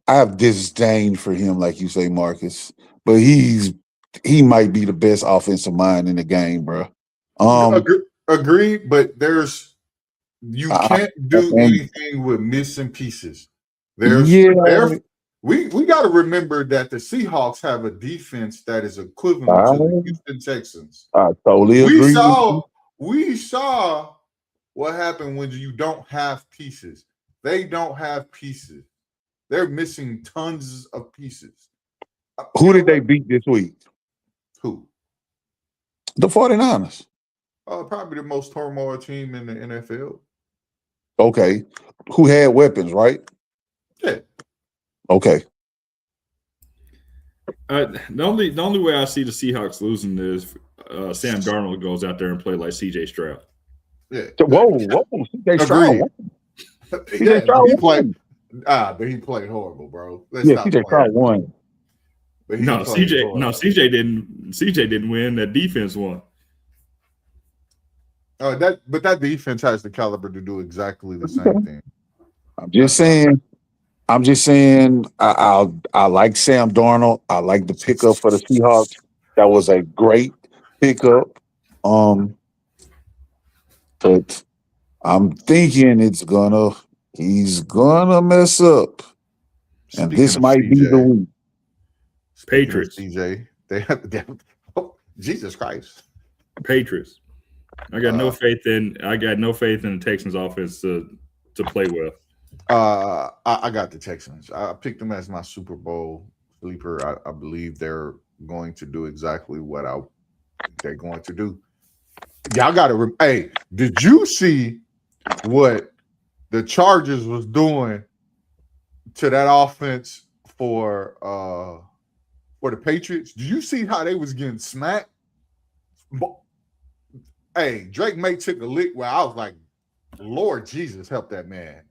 have disdain for him, like you say, Marcus. But he might be the best offensive mind in the game, bro. Agreed, but you can't do anything with missing pieces. We got to remember that the Seahawks have a defense that is equivalent to the Houston Texans. I totally agree. We saw what happened when you don't have pieces. They don't have pieces. They're missing tons of pieces. Who did they beat this week? Who? The 49ers. Probably the most turmoil team in the NFL. Okay. Who had weapons, right? Yeah. Okay. The only way I see the Seahawks losing is Sam Darnold goes out there and play like C.J. Stroud. Yeah. Whoa. C.J. Stroud. C.J. Stroud but he played horrible, bro. C.J. Stroud won. CJ didn't win. That defense won. But that defense has the caliber to do exactly the same thing. I'm just saying. I like Sam Darnold. I like the pickup for the Seahawks. That was a great pickup. But I'm thinking he's gonna mess up, and this might be the week. Patriots. CJ, they have Jesus Christ. Patriots. I got no faith in the Texans offense to play well. I got the Texans. I picked them as my Super Bowl sleeper. I believe they're going to do exactly what they're going to do. Y'all got to. Hey, did you see what the Chargers was doing to that offense for the Patriots. Do you see how they was getting smacked? Hey, Drake May took a lick where I was like, Lord Jesus, help that man.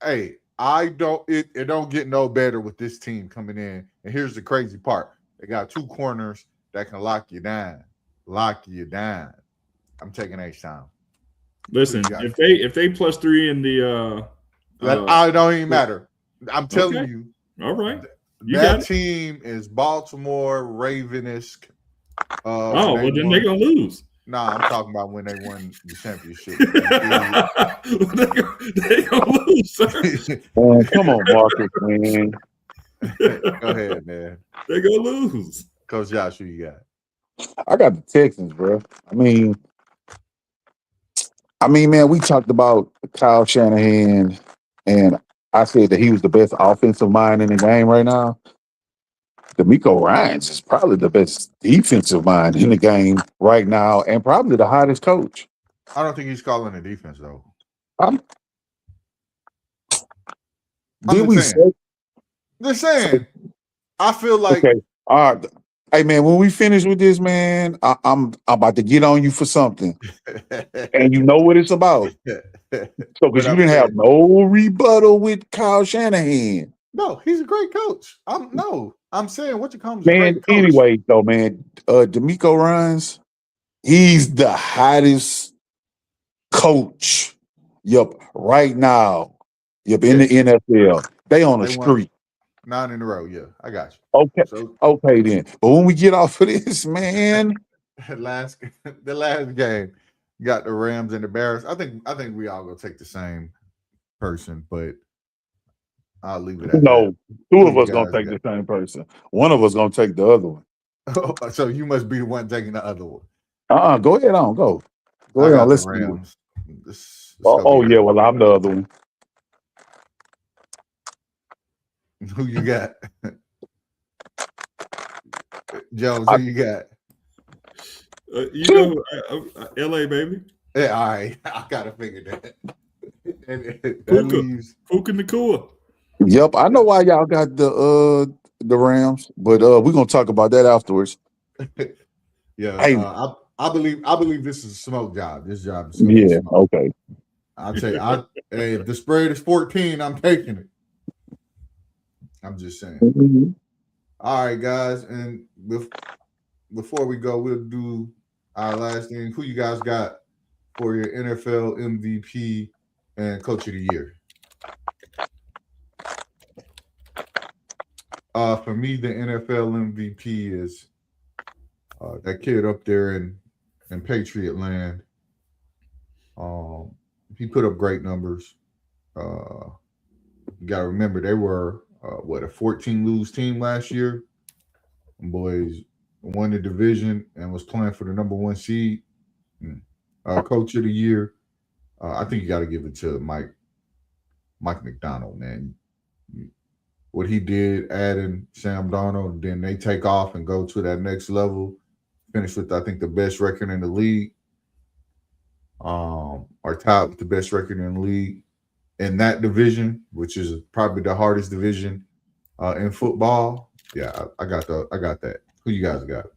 Hey, it don't get no better with this team coming in. And here's the crazy part. They got 2 corners that can lock you down. I'm taking H-Town. Listen, if they +3 in the I don't even matter. I'm telling you. All right. That team is Baltimore Raven-esque. Well, then they're gonna lose. Nah, I'm talking about when they won the championship. They gonna lose, sir. Come on, Marcus, man. Go ahead, man. They're gonna lose. Coach Josh, who you got? I got the Texans, bro. I mean, man, we talked about Kyle Shanahan, and I said that he was the best offensive mind in the game right now. D'Amico Ryans is probably the best defensive mind in the game right now, and probably the hottest coach. I don't think he's calling the defense though. Just saying. I feel like. Okay. All right. Hey man, when we finish with this, man, I'm about to get on you for something, and you know what it's about. So, because you didn't have no rebuttal with Kyle Shanahan. No, he's a great coach. I'm saying what you call him. Man, anyway, though, man, D'Amico Ryans, he's the hottest coach. Yep, right now. Yep, in the NFL. They on the street. 9 in a row, yeah. I got you. Okay. Okay then. But when we get off of this, man. the last game got the Rams and the Bears. I think we all gonna take the same person, but I'll leave it at that. 2 of us gonna take the same person. One of us gonna take the other one. So you must be the one taking the other one. Go ahead on. Go ahead on. Let's Rams. Yeah, well, I'm the other one. Who you got? Jones, who you got? LA, baby. Yeah, all right. I gotta figure that. Puka Nacua. Yep, I know why y'all got the Rams, but we're gonna talk about that afterwards. Yeah, hey, I believe this is a smoke job. This job is smoke. Okay. I'll tell you, hey, if the spread is 14, I'm taking it. I'm just saying. Mm-hmm. All right, guys, and before we go, we'll do our last thing. Who you guys got for your NFL MVP and Coach of the Year? For me, the NFL MVP is that kid up there in Patriot land. He put up great numbers. You got to remember they were a 14-lose team last year. Boys won the division and was playing for the number 1 seed. Coach of the Year, I think you got to give it to Mike McDonald, man. What he did, adding Sam Darnold, then they take off and go to that next level. Finish with, I think, the best record in the league. Or tied with the best record in the league in that division, which is probably the hardest division in football. Yeah, I got that. Who you guys got?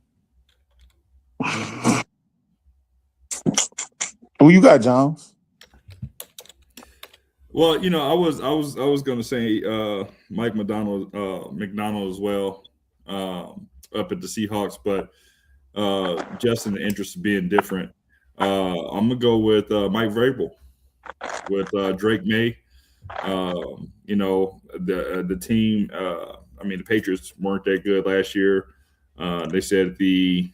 Who you got, Jones? Well, I was going to say Mike McDonald as well up at the Seahawks, but just in the interest of being different, I'm gonna go with Mike Vrabel with Drake May. The team. The Patriots weren't that good last year. They said the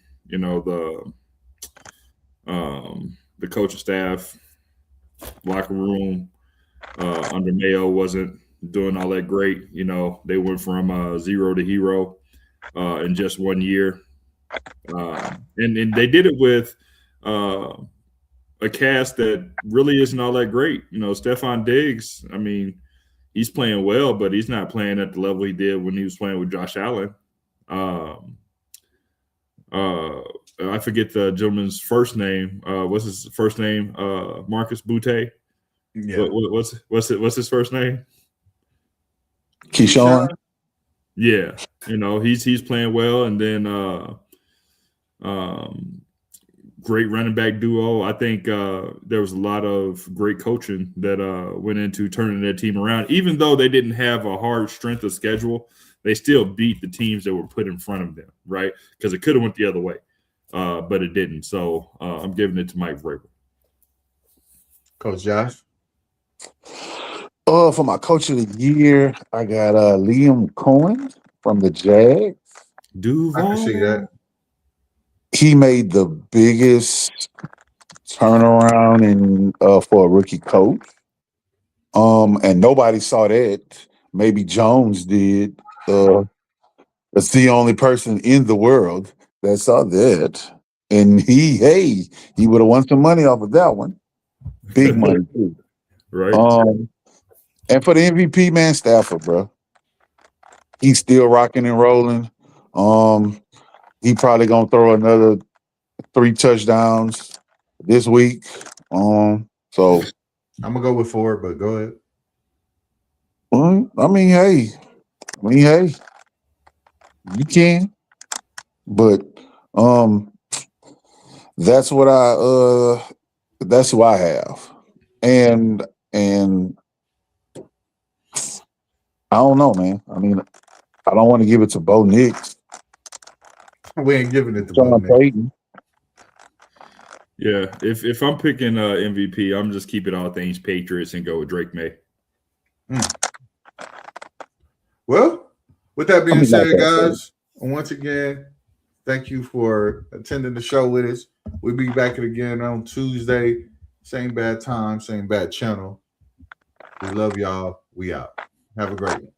coaching staff, locker room under Mayo wasn't doing all that great. They went from 0 to hero in just 1 year, and they did it with a cast that really isn't all that great. Stephon Diggs, he's playing well, but he's not playing at the level he did when he was playing with Josh Allen. I forget the gentleman's first name. What's his first name? Marcus Butte. Yeah. What's his first name? Keyshawn. Yeah, he's playing well, and then great running back duo. I think there was a lot of great coaching that went into turning their team around. Even though they didn't have a hard strength of schedule, they still beat the teams that were put in front of them, right? Because it could have went the other way, but it didn't. So I'm giving it to Mike Vrabel. Coach Josh. For my coach of the year, I got Liam Cohen from the Jags. I can see that. He made the biggest turnaround in for a rookie coach. And nobody saw that. Maybe Jones did. That's the only person in the world that saw that. And he would have won some money off of that one. Big money too. Right. And for the MVP, man, Stafford, bro. He's still rocking and rolling. He probably gonna throw another 3 touchdowns this week. So I'm gonna go with 4, but go ahead. well, I mean, hey, you can. But that's what that's who I have. And I don't know, man. I mean, I don't want to give it to Bo Nix. We ain't giving it to Sean Bo Nix. Payton. Yeah, if I'm picking MVP, I'm just keeping all things Patriots and go with Drake May. Well, with that being said, guys, once again, thank you for attending the show with us. We'll be back again on Tuesday. Same bad time, same bad channel. We love y'all. We out. Have a great one.